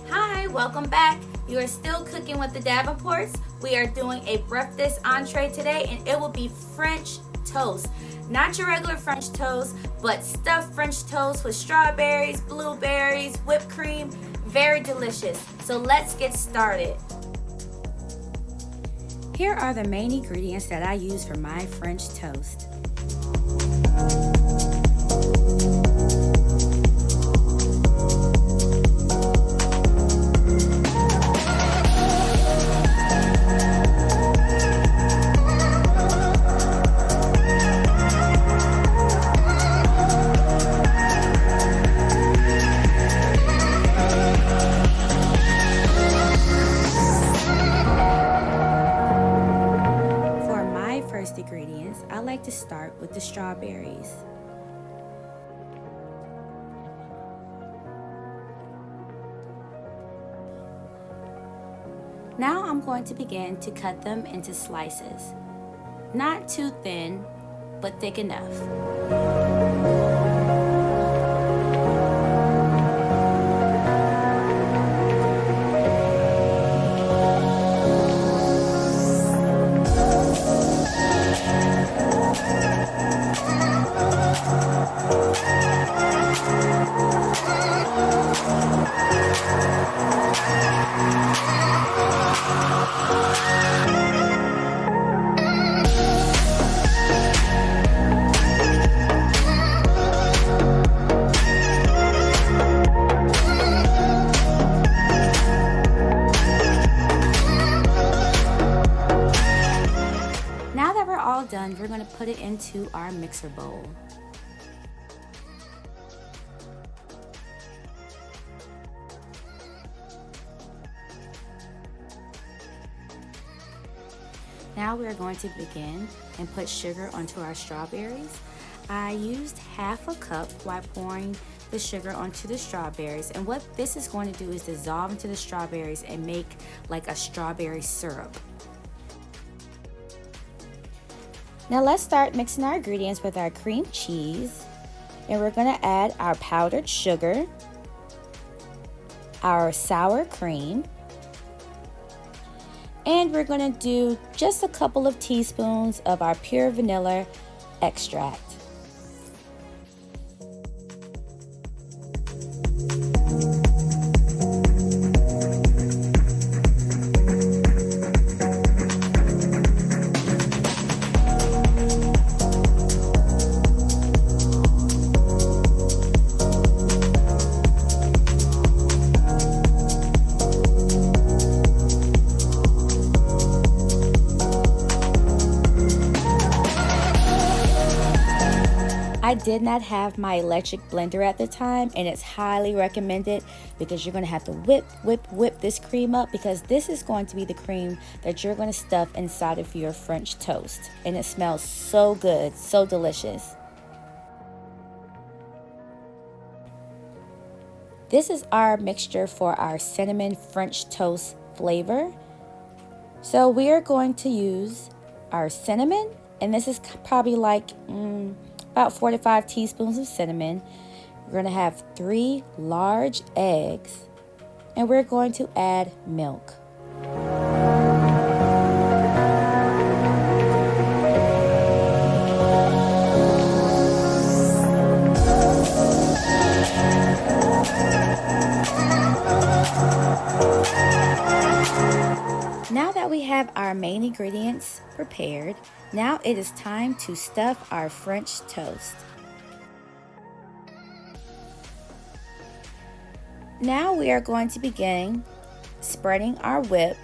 Hi, welcome back. You are still cooking with the Davenports. We are doing a breakfast entree today, and it will be French toast. Not your regular French toast, but stuffed French toast with strawberries, blueberries, whipped cream. Very delicious. So let's get started. Here are the main ingredients that I use for my French toast. Ingredients, I like to start with the strawberries. Now I'm going to begin to cut them into slices. Not too thin, but thick enough. Now that we're all done, we're going to put it into our mixer bowl. Now we're going to begin and put sugar onto our strawberries. I used half a cup while pouring the sugar onto the strawberries, and what this is going to do is dissolve into the strawberries and make like a strawberry syrup. Now let's start mixing our ingredients with our cream cheese, and we're going to add our powdered sugar, our sour cream, and we're going to do just a couple of teaspoons of our pure vanilla extract. I did not have my electric blender at the time, and it's highly recommended because you're going to have to whip this cream up, because this is going to be the cream that you're going to stuff inside of your French toast, and it smells so good, so delicious. This is our mixture for our cinnamon French toast flavor. So we are going to use our cinnamon, and this is probably like about 4 to 5 teaspoons of cinnamon. We're going to have 3 large eggs, and we're going to add milk. Now that we have our main ingredients prepared, now it is time to stuff our French toast. Now we are going to begin spreading our whip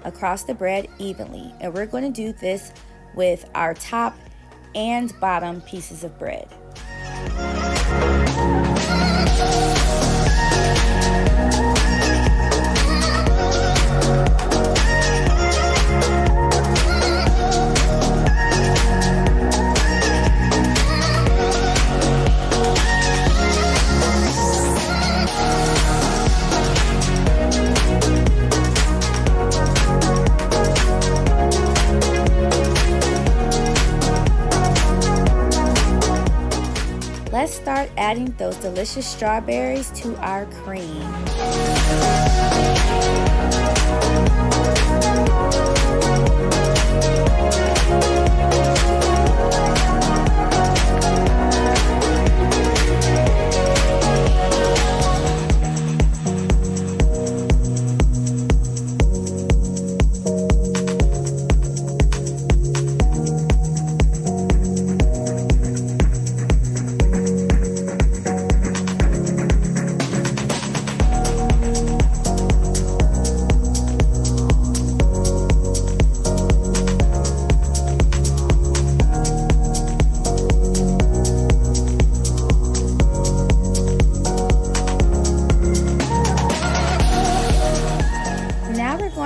across the bread evenly, and we're going to do this with our top and bottom pieces of bread. Let's start adding those delicious strawberries to our cream.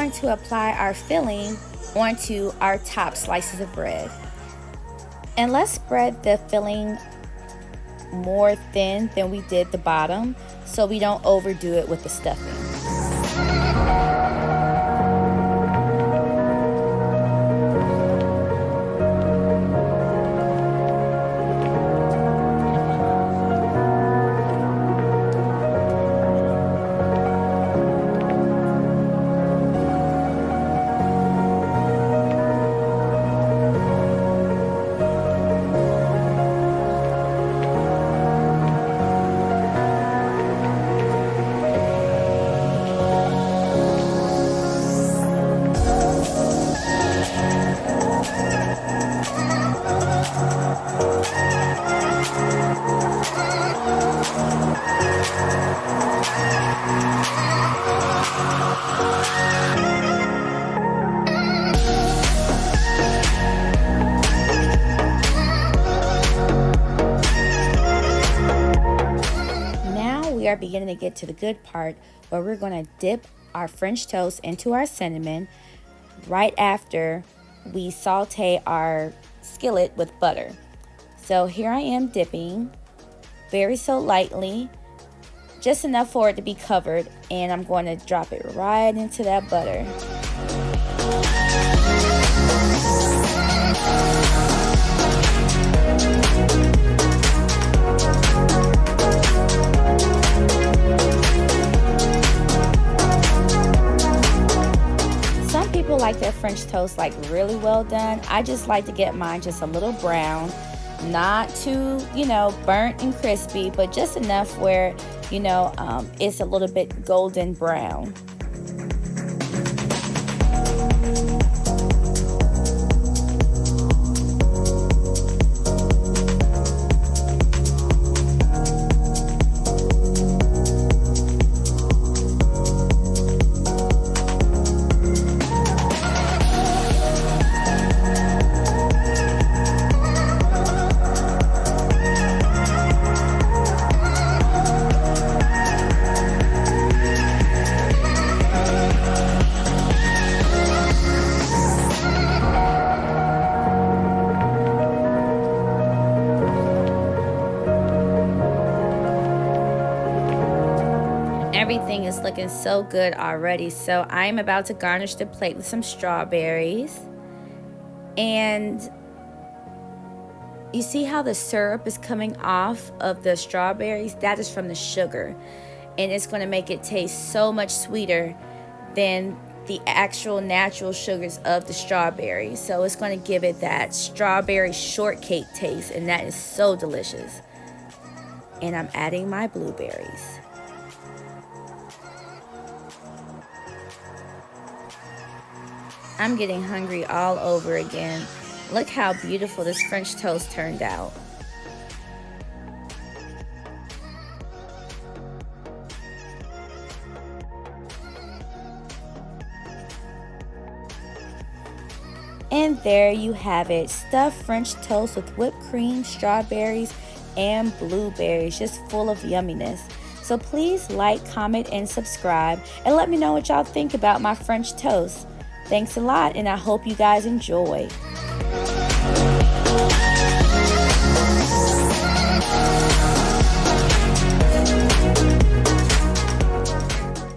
going to apply our filling onto our top slices of bread. And let's spread the filling more thin than we did the bottom so we don't overdo it with the stuffing. We are beginning to get to the good part where we're going to dip our French toast into our cinnamon right after we saute our skillet with butter. So here I am dipping very so lightly, just enough for it to be covered, and I'm going to drop it right into that butter. People like their French toast like really well done. I just like to get mine just a little brown, not too, burnt and crispy, but just enough where, it's a little bit golden brown. Everything is looking so good already. So I'm about to garnish the plate with some strawberries. And you see how the syrup is coming off of the strawberries? That is from the sugar. And it's going to make it taste so much sweeter than the actual natural sugars of the strawberries. So it's going to give it that strawberry shortcake taste. And that is so delicious. And I'm adding my blueberries. I'm getting hungry all over again. Look how beautiful this French toast turned out. And there you have it, stuffed French toast with whipped cream, strawberries, and blueberries, just full of yumminess. So please like, comment, and subscribe, and let me know what y'all think about my French toast. Thanks a lot, and I hope you guys enjoy.